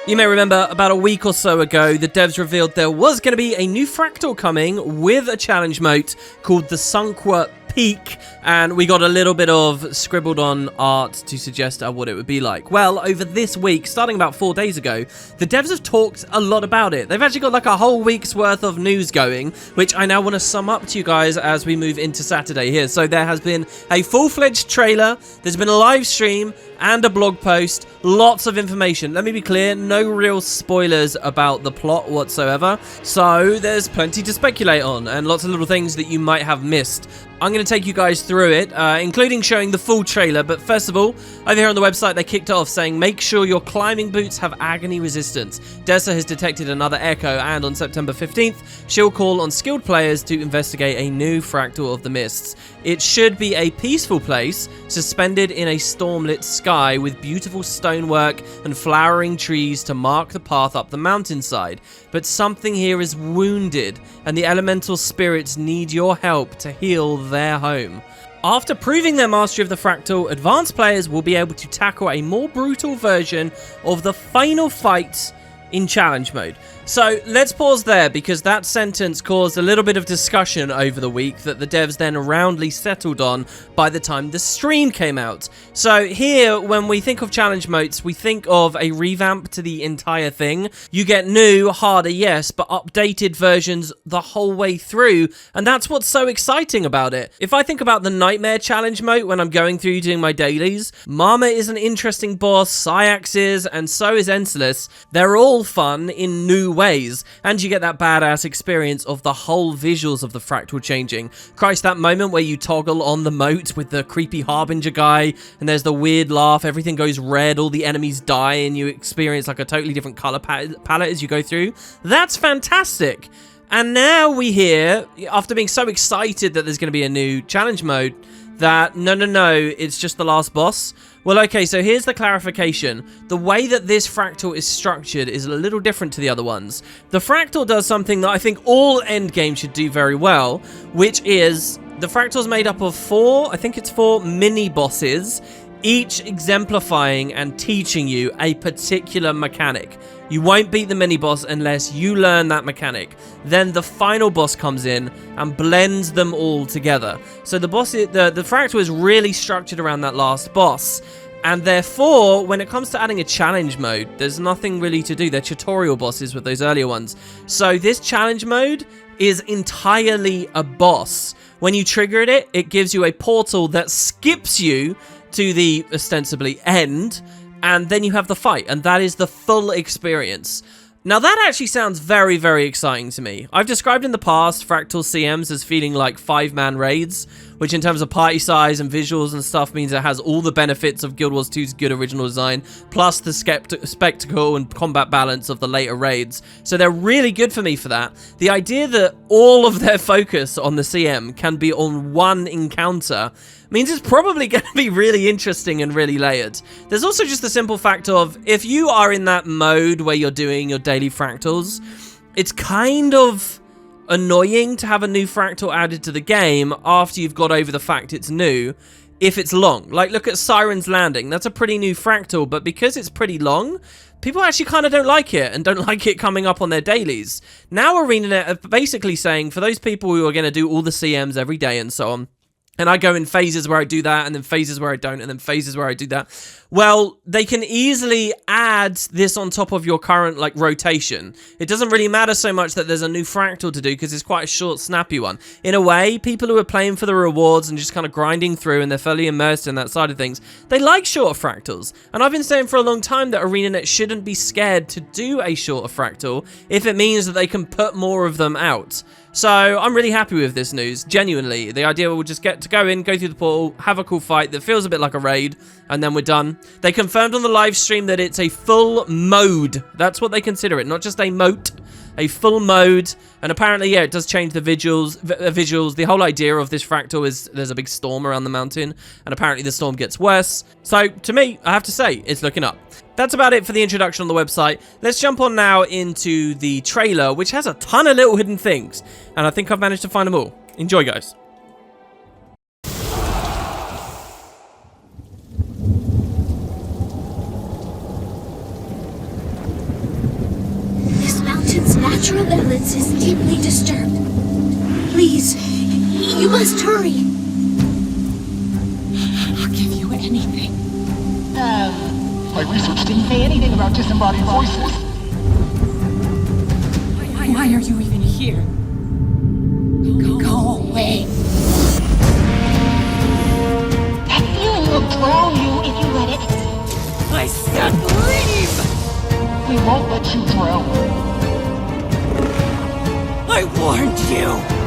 You may remember about a week or so ago, the devs revealed there was going to be a new fractal coming with a challenge moat called the Sunqua Peak, and we got a little bit of scribbled on art to suggest what it would be like. Well, over this week, starting about 4 days ago, the devs have talked a lot about it. They've actually got like a whole week's worth of news going, which I now want to sum up to you guys as we move into Saturday here. So there has been a full-fledged trailer, there's been a live stream, and a blog post. Lots of information. Let me be clear, no real spoilers about the plot whatsoever. So there's plenty to speculate on and lots of little things that you might have missed. I'm going to take you guys through it, including showing the full trailer. But first of all, over here on the website, they kicked it off saying, make sure your climbing boots have agony resistance. Dessa has detected another echo, and on September 15th, she'll call on skilled players to investigate a new fractal of the mists. It should be a peaceful place, suspended in a stormlit sky with beautiful stonework and flowering trees to mark the path up the mountainside. But something here is wounded, and the elemental spirits need your help to heal their home. After proving their mastery of the fractal, advanced players will be able to tackle a more brutal version of the final fight in challenge mode. So let's pause there, because that sentence caused a little bit of discussion over the week that the devs then roundly settled on by the time the stream came out. So here, when we think of challenge modes, we think of a revamp to the entire thing. You get new, harder, yes, but updated versions the whole way through, and that's what's so exciting about it. If I think about the Nightmare challenge mode when I'm going through doing my dailies, Mama is an interesting boss, Syax is, and so is Enceladus. They're all fun in new ways, and you get that badass experience of the whole visuals of the fractal changing. Christ, that moment where you toggle on the moat with the creepy Harbinger guy, and there's the weird laugh, everything goes red, all the enemies die, and you experience like a totally different color palette as you go through. That's fantastic. And now we hear, after being so excited that there's going to be a new challenge mode, that no, it's just the last boss. Well, okay, so here's the clarification. The way that this fractal is structured is a little different to the other ones. The fractal does something that I think all endgames should do very well, which is the fractal's made up of four mini bosses, each exemplifying and teaching you a particular mechanic. You won't beat the mini-boss unless you learn that mechanic. Then the final boss comes in and blends them all together. So the fractal is really structured around that last boss. And therefore, when it comes to adding a challenge mode, there's nothing really to do. They're tutorial bosses with those earlier ones. So this challenge mode is entirely a boss. When you trigger it, it gives you a portal that skips you to the ostensibly end, and then you have the fight, and that is the full experience. Now that actually sounds very, very exciting to me. I've described in the past Fractal CMs as feeling like 5-man raids, which in terms of party size and visuals and stuff means it has all the benefits of Guild Wars 2's good original design, plus the spectacle and combat balance of the later raids. So they're really good for me for that. The idea that all of their focus on the CM can be on one encounter means it's probably going to be really interesting and really layered. There's also just the simple fact of, if you are in that mode where you're doing your daily fractals, it's kind of annoying to have a new fractal added to the game after you've got over the fact it's new, if it's long. Like, look at Siren's Landing. That's a pretty new fractal, but because it's pretty long, people actually kind of don't like it, and don't like it coming up on their dailies. Now ArenaNet are basically saying, for those people who are going to do all the CMs every day and so on, and I go in phases where I do that, and then phases where I don't, and then phases where I do that. Well, they can easily add this on top of your current, like, rotation. It doesn't really matter so much that there's a new fractal to do, because it's quite a short, snappy one. In a way, people who are playing for the rewards and just kind of grinding through, and they're fairly immersed in that side of things, they like shorter fractals. And I've been saying for a long time that ArenaNet shouldn't be scared to do a shorter fractal if it means that they can put more of them out. So I'm really happy with this news, genuinely. The idea we'll just get to go in, go through the portal, have a cool fight that feels a bit like a raid, and then we're done. They confirmed on the live stream that it's a full mode. That's what they consider it, not just a moat, a full mode. And apparently, yeah, it does change the visuals. The whole idea of this fractal is there's a big storm around the mountain, and apparently the storm gets worse. So to me, I have to say, it's looking up. That's about it for the introduction on the website. Let's jump on now into the trailer, which has a ton of little hidden things, and I think I've managed to find them all. Enjoy, guys. Structural balance is deeply disturbed. Please, you must hurry. I'll give you anything. My research didn't say anything about disembodied voices. Why are you even here? Go away. That feeling will drown you if you let it. I said leave! We won't let you drown. I warned you!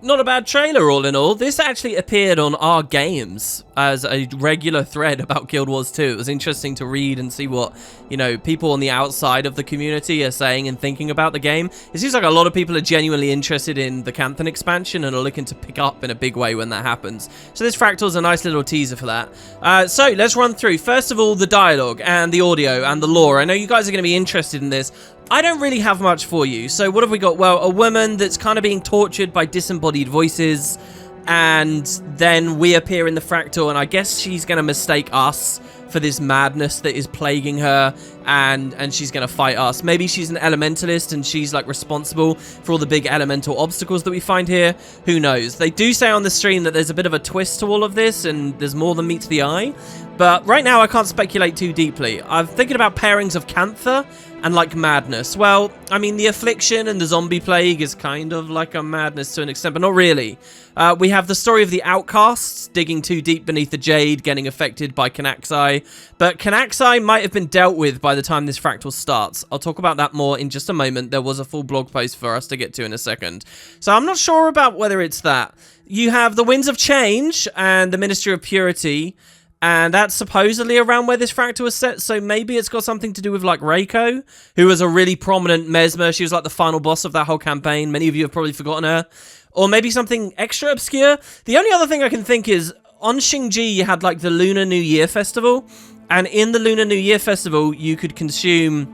Not a bad trailer, all in all. This actually appeared on our games as a regular thread about Guild Wars 2. It was interesting to read and see what, you know, people on the outside of the community are saying and thinking about the game. It seems like a lot of people are genuinely interested in the Canthan expansion and are looking to pick up in a big way when that happens. So this Fractal's a nice little teaser for that. So let's run through, first of all, the dialogue and the audio and the lore. I know you guys are going to be interested in this. I don't really have much for you. So what have we got? Well, a woman that's kind of being tortured by disembodied voices, and then we appear in the Fractal, and I guess she's going to mistake us for this madness that is plaguing her, and she's going to fight us. Maybe she's an elementalist and she's like responsible for all the big elemental obstacles that we find here. Who knows? They do say on the stream that there's a bit of a twist to all of this and there's more than meets the eye. But right now I can't speculate too deeply. I'm thinking about pairings of Cantha and like madness. Well, I mean, the affliction and the zombie plague is kind of like a madness to an extent, but not really. We have the story of the outcasts digging too deep beneath the jade, getting affected by Canaxi. But Canaxi might have been dealt with by the time this Fractal starts. I'll talk about that more in just a moment. There was a full blog post for us to get to in a second. So I'm not sure about whether it's that. You have the Winds of Change and the Ministry of Purity, and that's supposedly around where this Fractal is set, so maybe it's got something to do with, like, Reiko, who was a really prominent Mesmer. She was, like, the final boss of that whole campaign. Many of you have probably forgotten her. Or maybe something extra obscure. The only other thing I can think is, on Xingji, you had, like, the Lunar New Year Festival, and in the Lunar New Year Festival, you could consume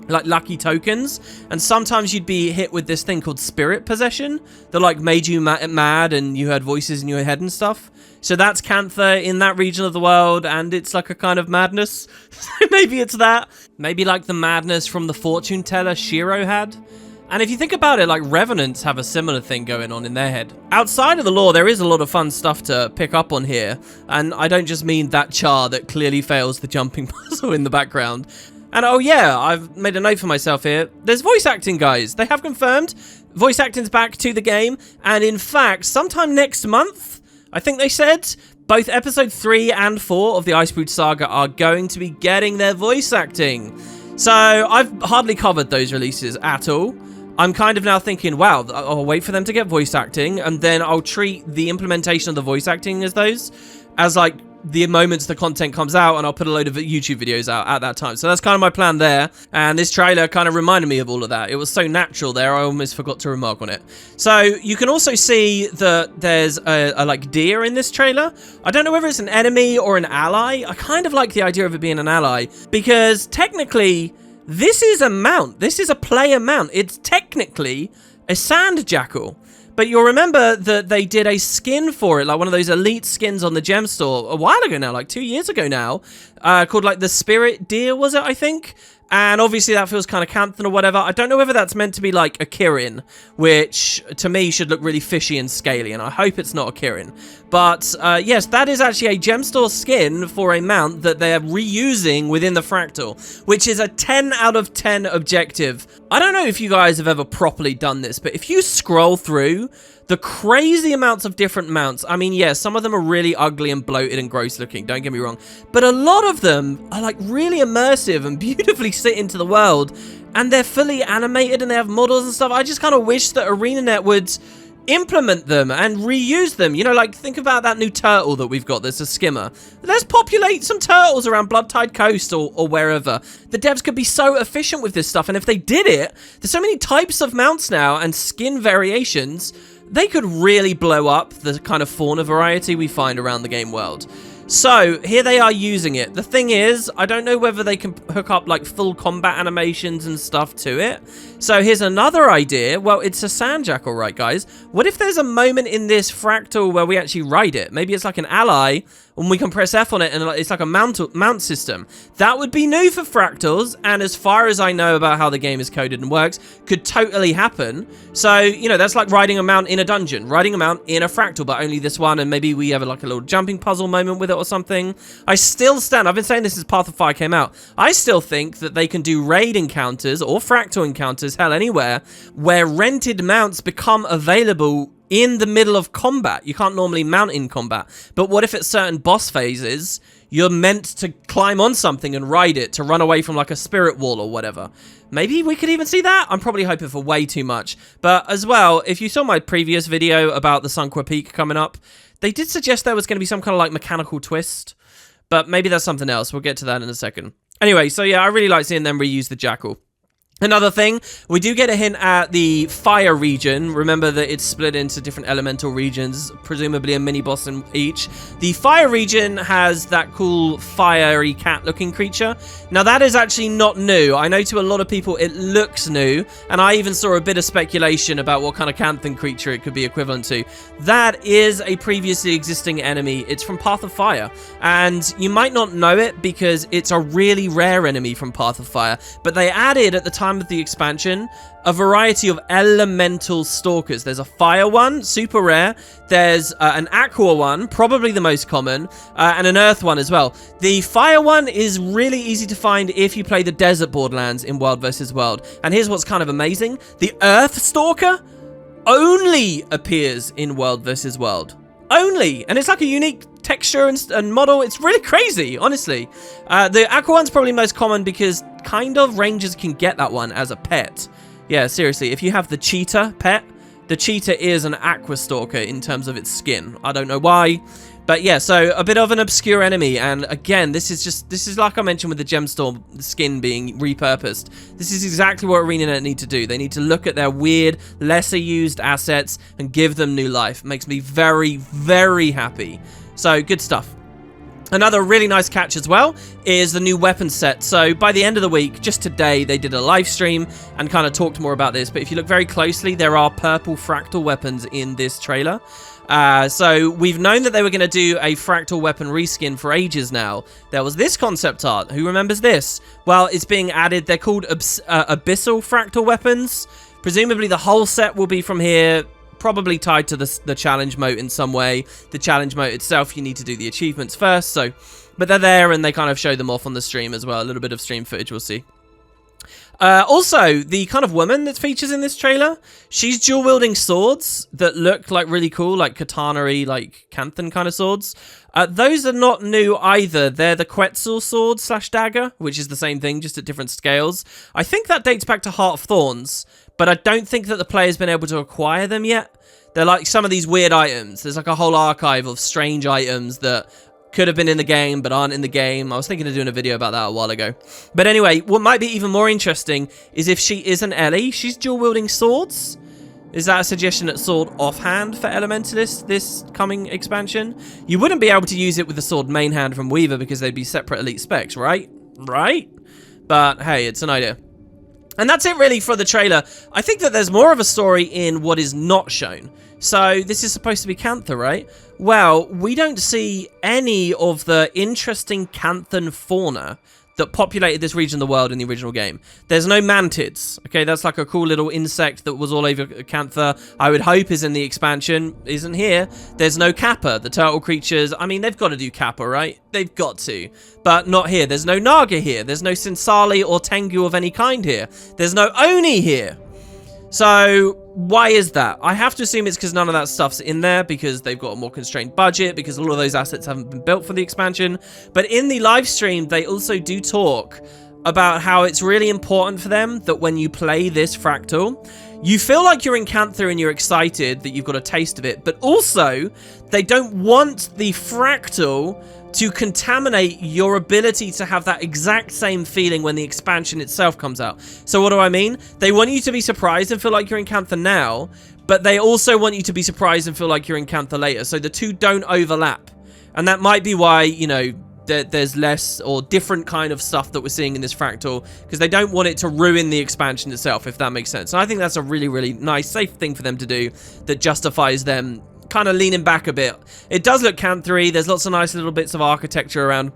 like lucky tokens, and sometimes you'd be hit with this thing called spirit possession that like made you mad and you heard voices in your head and stuff. So that's Cantha in that region of the world, and it's like a kind of madness. So maybe it's that. Maybe like the madness from the fortune teller Shiro had. And if you think about it, like Revenants have a similar thing going on in their head. Outside of the lore, there is a lot of fun stuff to pick up on here. And I don't just mean that char that clearly fails the jumping puzzle in the background. And oh yeah, I've made a note for myself here. There's voice acting, guys. They have confirmed voice acting's back to the game. And in fact, sometime next month, I think they said, both episode 3 and 4 of the Icebrood Saga are going to be getting their voice acting. So I've hardly covered those releases at all. I'm kind of now thinking, wow, I'll wait for them to get voice acting, and then I'll treat the implementation of the voice acting as those, as like the moments the content comes out, and I'll put a load of YouTube videos out at that time. So that's kind of my plan there, and this trailer kind of reminded me of all of that. It was so natural there, I almost forgot to remark on it. So you can also see that there's a like deer in this trailer. I don't know whether it's an enemy or an ally. I kind of like the idea of it being an ally, because technically this is a mount. This is a player mount. It's technically a sand jackal. But you'll remember that they did a skin for it, like one of those elite skins on the gem store a while ago now, like 2 years ago now, called like the Spirit Deer, was it, I think? And obviously that feels kind of Canthan or whatever. I don't know whether that's meant to be like a Kirin, which to me should look really fishy and scaly, and I hope it's not a Kirin. But yes, that is actually a gem store skin for a mount that they're reusing within the Fractal, which is a 10 out of 10 objective. I don't know if you guys have ever properly done this, but if you scroll through the crazy amounts of different mounts, I mean, yeah, some of them are really ugly and bloated and gross looking, don't get me wrong, but a lot of them are like really immersive and beautifully sit into the world, and they're fully animated and they have models and stuff. I just kind of wish that ArenaNet would implement them and reuse them. You know, like think about that new turtle that we've got that's a skimmer. Let's populate some turtles around Bloodtide Coast or wherever. The devs could be so efficient with this stuff, and if they did it, there's so many types of mounts now and skin variations, they could really blow up the kind of fauna variety we find around the game world. So here they are using it. The thing is, I don't know whether they can hook up like full combat animations and stuff to it. So here's another idea. Well, it's a sandjack, all right, guys. What if there's a moment in this fractal where we actually ride it? Maybe it's like an ally, and we can press F on it, and it's like a mount system. That would be new for fractals, and as far as I know about how the game is coded and works, could totally happen. So, you know, that's like riding a mount in a dungeon, riding a mount in a fractal, but only this one, and maybe we have like a little jumping puzzle moment with it or something. I still stand, I've been saying this since Path of Fire came out, I still think that they can do raid encounters or fractal encounters, hell, anywhere, where rented mounts become available in the middle of combat. You can't normally mount in combat, but what if at certain boss phases you're meant to climb on something and ride it to run away from like a spirit wall or whatever? Maybe we could even see that. I'm probably hoping for way too much. But as well, if you saw my previous video about the Sunqua Peak coming up, they did suggest there was going to be some kind of like mechanical twist, but maybe that's something else. We'll get to that in a second. Anyway, so yeah, I really like seeing them reuse the jackal. Another thing, we do get a hint at the fire region. Remember that it's split into different elemental regions, presumably a mini-boss in each. The fire region has that cool fiery cat-looking creature. Now, that is actually not new. I know to a lot of people it looks new, and I even saw a bit of speculation about what kind of Canthan creature it could be equivalent to. That is a previously existing enemy. It's from Path of Fire, and you might not know it because it's a really rare enemy from Path of Fire, but they added at the time of the expansion a variety of elemental stalkers. There's a fire one, super rare. There's an aqua one, probably the most common, and an earth one as well. The fire one is really easy to find if you play the desert borderlands in World vs. World. And here's what's kind of amazing. The earth stalker only appears in World vs. World. Only! And it's like a unique texture and model. It's really crazy, honestly. The aqua one's probably most common because kind of rangers can get that one as a pet. Yeah, seriously, if you have the cheetah pet, the cheetah is an aqua stalker in terms of its skin. I don't know why, but yeah, so a bit of an obscure enemy. And again, this is like I mentioned with the gemstorm skin being repurposed. This is exactly what ArenaNet need to do. They need to look at their weird, lesser used assets and give them new life. Makes me very, very happy. So good stuff. Another really nice catch as well is the new weapon set. So by the end of the week, just today, they did a live stream and kind of talked more about this. But if you look very closely, there are purple fractal weapons in this trailer. So we've known that they were going to do a fractal weapon reskin for ages now. There was this concept art. Who remembers this? Well, it's being added. They're called abyssal fractal weapons. Presumably the whole set will be from here. Probably tied to the challenge moat in some way. The challenge moat itself, you need to do the achievements first. So, but they're there and they kind of show them off on the stream as well. A little bit of stream footage we'll see. Also, the kind of woman that features in this trailer, she's dual-wielding swords that look like really cool, like katana-y, like Canthan kind of swords. Those are not new either. They're the Quetzal sword / dagger, which is the same thing, just at different scales. I think that dates back to Heart of Thorns, but I don't think that the player's been able to acquire them yet. They're like some of these weird items. There's like a whole archive of strange items that could have been in the game, but aren't in the game. I was thinking of doing a video about that a while ago. But anyway, what might be even more interesting is if she isn't Ellie, she's dual-wielding swords. Is that a suggestion at sword offhand for Elementalist this coming expansion? You wouldn't be able to use it with the sword main hand from Weaver because they'd be separate elite specs, right? Right? But hey, it's an idea. And that's it really for the trailer. I think that there's more of a story in what is not shown. So this is supposed to be Cantha, right? Well, we don't see any of the interesting Canthan fauna that populated this region of the world in the original game. There's no mantids, okay? That's like a cool little insect that was all over Cantha. I would hope is in the expansion. Isn't here. There's no Kappa, the turtle creatures. I mean, they've got to do Kappa, right? They've got to. But not here. There's no Naga here. There's no Sinsali or Tengu of any kind here. There's no Oni here. So, why is that? I have to assume it's because none of that stuff's in there, because they've got a more constrained budget, because all of those assets haven't been built for the expansion. But in the live stream, they also do talk about how it's really important for them that when you play this fractal, you feel like you're in Cantha and you're excited that you've got a taste of it. But also, they don't want the fractal to contaminate your ability to have that exact same feeling when the expansion itself comes out. So what do I mean? They want you to be surprised and feel like you're in Cantha now, but they also want you to be surprised and feel like you're in Cantha later. So the two don't overlap. And that might be why, you know, there's less or different kind of stuff that we're seeing in this fractal, because they don't want it to ruin the expansion itself, if that makes sense. And I think that's a really, really nice, safe thing for them to do that justifies them kind of leaning back a bit. It does look Canthory. There's lots of nice little bits of architecture around,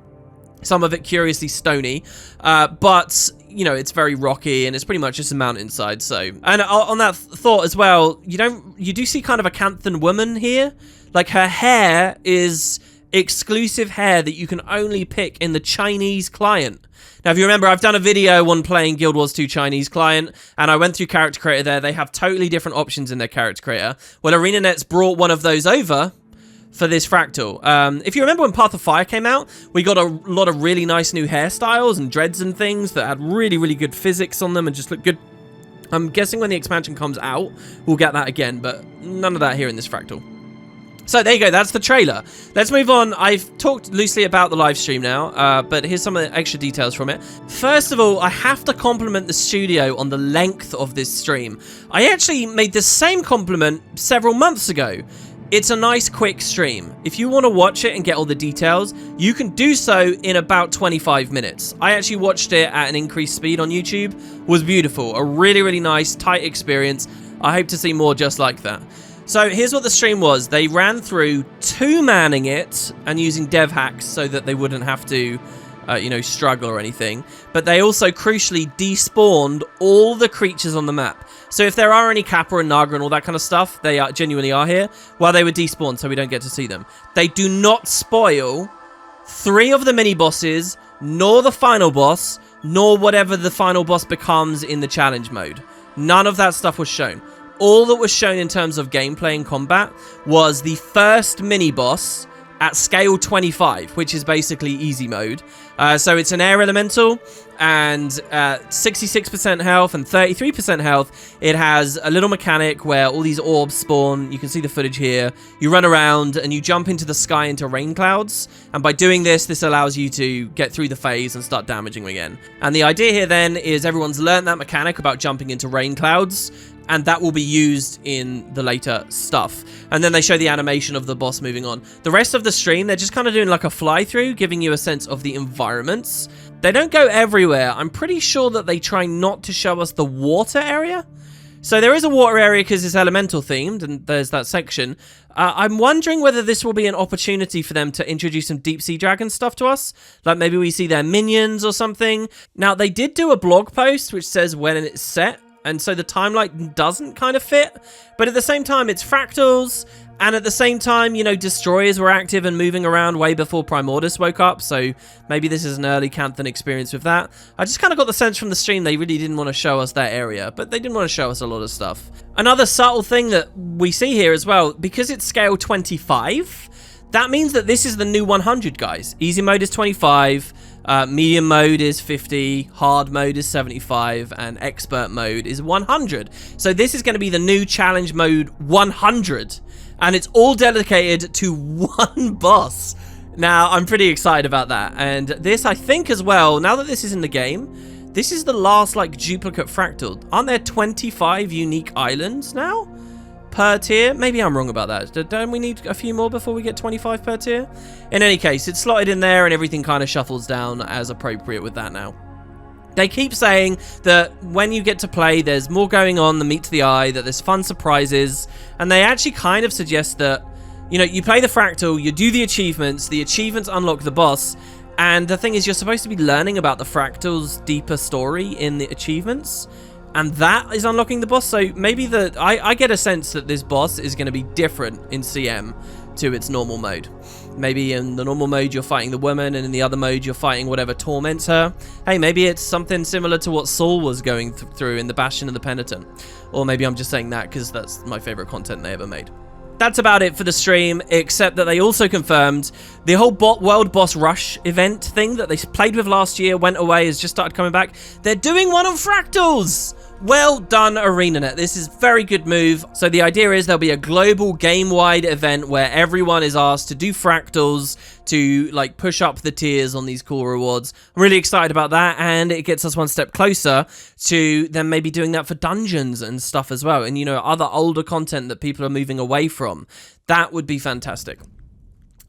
some of it curiously stony, but you know, it's very rocky and it's pretty much just a mountainside. So, and on that thought as well, you do see kind of a Canthan woman here. Like, her hair is exclusive hair that you can only pick in the Chinese client. Now, if you remember, I've done a video on playing Guild Wars 2 Chinese client, and I went through Character Creator there. They have totally different options in their Character Creator. Well, ArenaNet's brought one of those over for this fractal. If you remember when Path of Fire came out, we got a lot of really nice new hairstyles and dreads and things that had really, really good physics on them and just looked good. I'm guessing when the expansion comes out, we'll get that again, but none of that here in this fractal. So there you go, that's the trailer. Let's move on. I've talked loosely about the live stream now, but here's some of the extra details from it. First of all, I have to compliment the studio on the length of this stream. I actually made the same compliment several months ago. It's a nice quick stream. If you want to watch it and get all the details, you can do so in about 25 minutes. I actually watched it at an increased speed on YouTube. It was beautiful. A really, really nice, tight experience. I hope to see more just like that. So here's what the stream was. They ran through 2-manning it and using dev hacks so that they wouldn't have to, you know, struggle or anything. But they also crucially despawned all the creatures on the map. So if there are any Kappa and Naga and all that kind of stuff, they genuinely are here. Well, they were despawned, so we don't get to see them. They do not spoil 3 of the mini-bosses, nor the final boss, nor whatever the final boss becomes in the challenge mode. None of that stuff was shown. All that was shown in terms of gameplay and combat was the first mini-boss at scale 25, which is basically easy mode. So it's an air elemental, and 66% health and 33% health. It has a little mechanic where all these orbs spawn. You can see the footage here. You run around and you jump into the sky into rain clouds. And by doing this, this allows you to get through the phase and start damaging again. And the idea here then is everyone's learned that mechanic about jumping into rain clouds, and that will be used in the later stuff. And then they show the animation of the boss moving on. The rest of the stream, they're just kind of doing like a fly-through, giving you a sense of the environments. They don't go everywhere. I'm pretty sure that they try not to show us the water area. So there is a water area because it's elemental themed, and there's that section. I'm wondering whether this will be an opportunity for them to introduce some deep sea dragon stuff to us. Like maybe we see their minions or something. Now, they did do a blog post which says when it's set, and so the timeline doesn't kind of fit. But at the same time, it's fractals. And at the same time, you know, destroyers were active and moving around way before Primordus woke up. So maybe this is an early Canthan experience with that. I just kind of got the sense from the stream they really didn't want to show us that area. But they didn't want to show us a lot of stuff. Another subtle thing that we see here as well, because it's scale 25, that means that this is the new 100, guys. Easy mode is 25. Medium mode is 50, hard mode is 75, and expert mode is 100. So this is going to be the new challenge mode 100, and it's all dedicated to one boss. Now, I'm pretty excited about that, and this, I think as well, now that this is in the game, this is the last, like, duplicate fractal. Aren't there 25 unique islands now? Per tier? Maybe I'm wrong about that. Don't we need a few more before we get 25 per tier? In any case, it's slotted in there and everything kind of shuffles down as appropriate with that now. They keep saying that when you get to play, there's more going on than meets the eye, that there's fun surprises, and they actually kind of suggest that, you know, you play the fractal, you do the achievements unlock the boss, and the thing is you're supposed to be learning about the fractal's deeper story in the achievements. And that is unlocking the boss, so maybe I get a sense that this boss is going to be different in CM to its normal mode. Maybe in the normal mode you're fighting the woman, and in the other mode you're fighting whatever torments her. Hey, maybe it's something similar to what Saul was going through in the Bastion of the Penitent. Or maybe I'm just saying that because that's my favorite content they ever made. That's about it for the stream, except that they also confirmed the whole World Boss Rush event thing that they played with last year, went away, has just started coming back. They're doing one on fractals! Well done, ArenaNet. This is a very good move. So the idea is there'll be a global game-wide event where everyone is asked to do fractals to, like, push up the tiers on these cool rewards. I'm really excited about that, and it gets us one step closer to them maybe doing that for dungeons and stuff as well. And, you know, other older content that people are moving away from. That would be fantastic.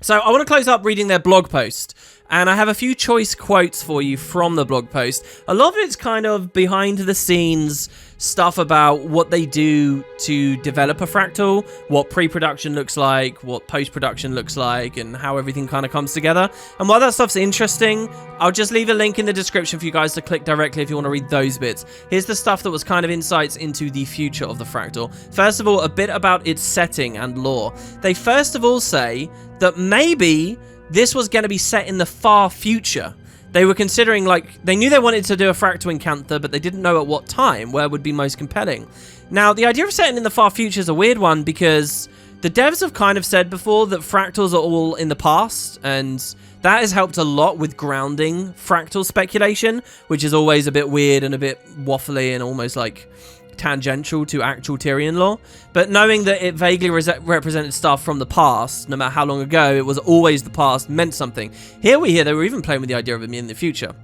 So I want to close up reading their blog post, and I have a few choice quotes for you from the blog post. A lot of it's kind of behind the scenes stuff about what they do to develop a fractal, what pre-production looks like, what post-production looks like, and how everything kind of comes together. And while that stuff's interesting, I'll just leave a link in the description for you guys to click directly if you want to read those bits. Here's the stuff that was kind of insights into the future of the fractal. First of all, a bit about its setting and lore. They first of all say that maybe this was going to be set in the far future. They were considering, like, they knew they wanted to do a fractal encounter, but they didn't know at what time, where would be most compelling. Now, the idea of setting in the far future is a weird one because the devs have kind of said before that fractals are all in the past, and that has helped a lot with grounding fractal speculation, which is always a bit weird and a bit waffly and almost like tangential to actual Tyrian lore. But knowing that it vaguely represented stuff from the past, no matter how long ago, it was always the past, meant something. Here we hear they were even playing with the idea of it being in the future.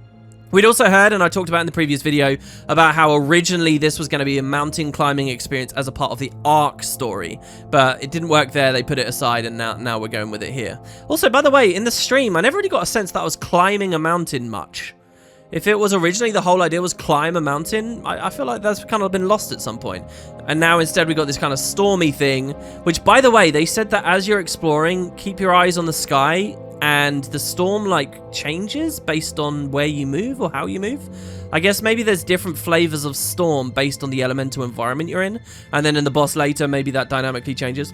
We'd also heard, and I talked about in the previous video, about how originally this was going to be a mountain climbing experience as a part of the Ark story, but it didn't work there. They put it aside, and now we're going with it here. Also, by the way, in the stream, I never really got a sense that I was climbing a mountain much. If it was originally the whole idea was climb a mountain, I feel like that's kind of been lost at some point. And now instead we got this kind of stormy thing, which, by the way, they said that as you're exploring, keep your eyes on the sky, and the storm, like, changes based on where you move or how you move. I guess maybe there's different flavors of storm based on the elemental environment you're in, and then in the boss later, maybe that dynamically changes.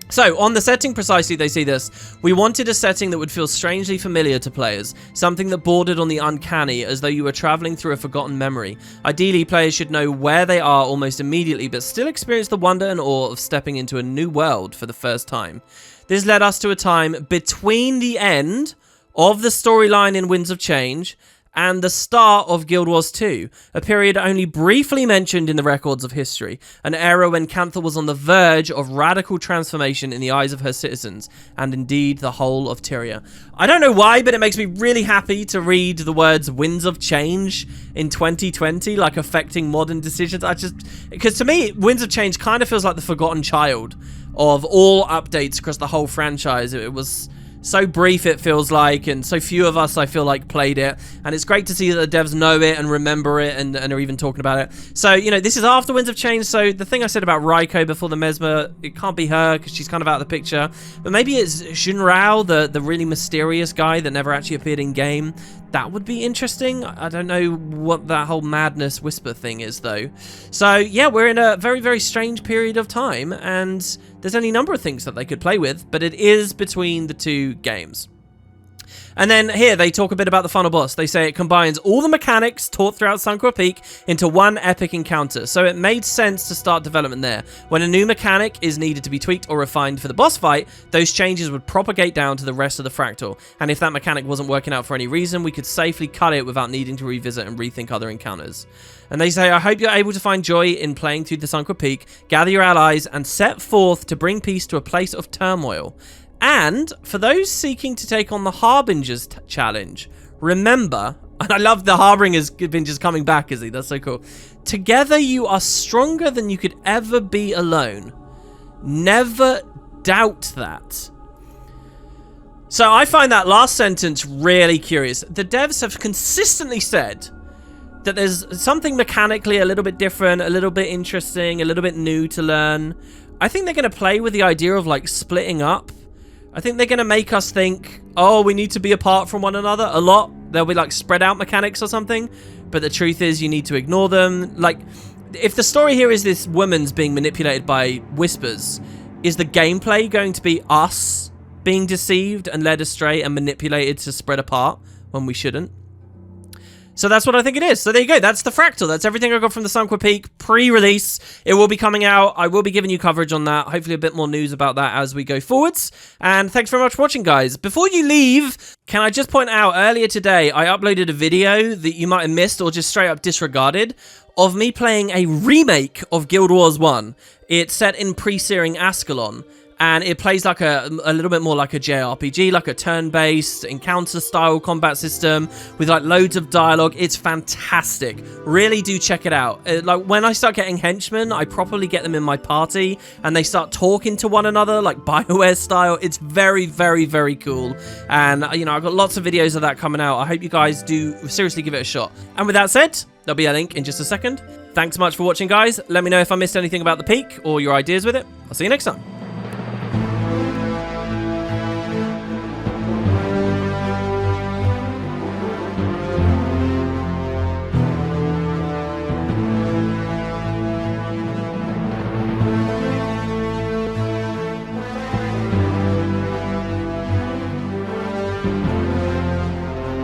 So, on the setting precisely, they see this. We wanted a setting that would feel strangely familiar to players, something that bordered on the uncanny, as though you were traveling through a forgotten memory. Ideally, players should know where they are almost immediately, but still experience the wonder and awe of stepping into a new world for the first time. This led us to a time between the end of the storyline in Winds of Change and the start of Guild Wars 2, a period only briefly mentioned in the records of history, an era when Cantha was on the verge of radical transformation in the eyes of her citizens, and indeed the whole of Tyria. I don't know why, but it makes me really happy to read the words Winds of Change in 2020, like affecting modern decisions. Because to me, Winds of Change kind of feels like the forgotten child of all updates across the whole franchise. It was so brief, it feels like, and so few of us, I feel like, played it. And it's great to see that the devs know it and remember it and are even talking about it. So, you know, this is after Winds of Change, so the thing I said about Raiko before the Mesmer, it can't be her because she's kind of out of the picture. But maybe it's Xunrao, the really mysterious guy that never actually appeared in game. That would be interesting. I don't know what that whole madness whisper thing is, though. So, yeah, we're in a very, very strange period of time, and there's any number of things that they could play with, but it is between the two games. And then here they talk a bit about the final boss. They say it combines all the mechanics taught throughout Sunqua Peak into one epic encounter, so it made sense to start development there. When a new mechanic is needed to be tweaked or refined for the boss fight, those changes would propagate down to the rest of the fractal, and if that mechanic wasn't working out for any reason, we could safely cut it without needing to revisit and rethink other encounters. And they say, I hope you're able to find joy in playing through the Sunqua Peak, gather your allies, and set forth to bring peace to a place of turmoil. And for those seeking to take on the Harbingers challenge, remember, and I love the Harbingers coming back, Izzy, that's so cool. Together you are stronger than you could ever be alone. Never doubt that. So I find that last sentence really curious. The devs have consistently said that there's something mechanically a little bit different, a little bit interesting, a little bit new to learn. I think they're going to play with the idea of like splitting up. I think they're going to make us think, oh, we need to be apart from one another a lot. There'll be like spread out mechanics or something. But the truth is you need to ignore them. Like, if the story here is this woman's being manipulated by whispers, is the gameplay going to be us being deceived and led astray and manipulated to spread apart when we shouldn't? So that's what I think it is. So there you go. That's the Fractal. That's everything I got from the Sunqua Peak pre-release. It will be coming out. I will be giving you coverage on that. Hopefully a bit more news about that as we go forwards. And thanks very much for watching, guys. Before you leave, can I just point out, earlier today, I uploaded a video that you might have missed or just straight up disregarded of me playing a remake of Guild Wars 1. It's set in pre-Searing Ascalon. and it plays like a little bit more like a JRPG, like a turn-based encounter-style combat system with like loads of dialogue. It's fantastic. Really do check it out. Like when I start getting henchmen, I properly get them in my party, and they start talking to one another like BioWare style. It's very, very, very cool. And you know, I've got lots of videos of that coming out. I hope you guys do seriously give it a shot. And with that said, there'll be a link in just a second. Thanks so much for watching, guys. Let me know if I missed anything about the peak or your ideas with it. I'll see you next time.